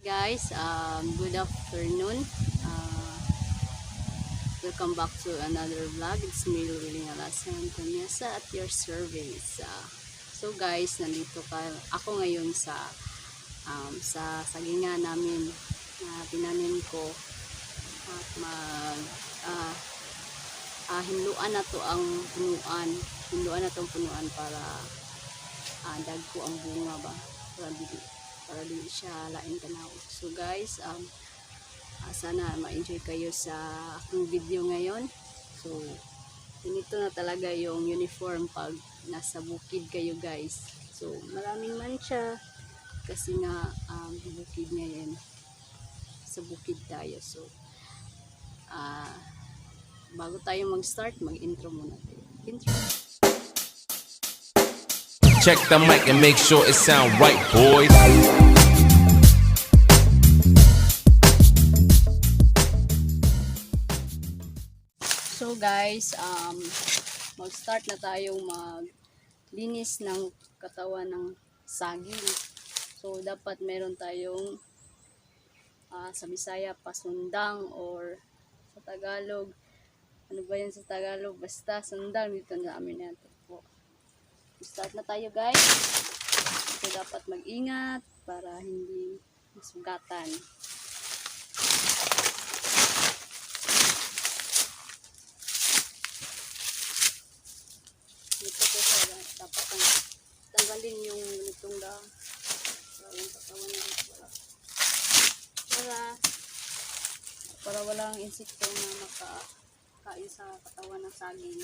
Guys, good afternoon. Welcome back to another vlog. It's me, Luwilyn at your service. So guys, nandito ako ngayon sa sagingan namin na tinanim ko at hinluan na to ang punuan. Hinluan na tong punuan para dagko ang bunga ba. Para di siya lain tanaw. So guys, sana ma-enjoy kayo sa aking video ngayon. So ganito na talaga yung uniform pag nasa bukid kayo guys. So maraming mancha kasi nga bukid ngayon, sa bukid tayo. So bago tayo mag-start, mag-intro muna tayo. Intro. Check the mic and make sure it sound right, boys. So guys, mag-start na tayong maglinis ng katawan ng saging. So dapat meron tayong sa Bisaya pasundang or sa Tagalog. Ano ba yan sa Tagalog? Basta sundang dito na amin natin po. Start na tayo guys. So dapat mag-ingat para hindi masugatan. Dito po sa dapat tanggalin yung itong yung katawan na para walang insekto na makakain sa katawan ng saging.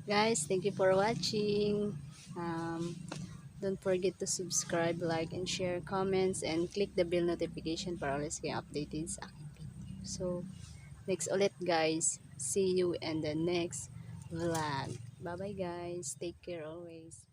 Guys, thank you for watching. Don't forget to subscribe, like, and share, comments, and click the bell notification para always kayo updated sa akin. So, next ulit guys. See you in the next vlog. Bye bye guys. Take care always.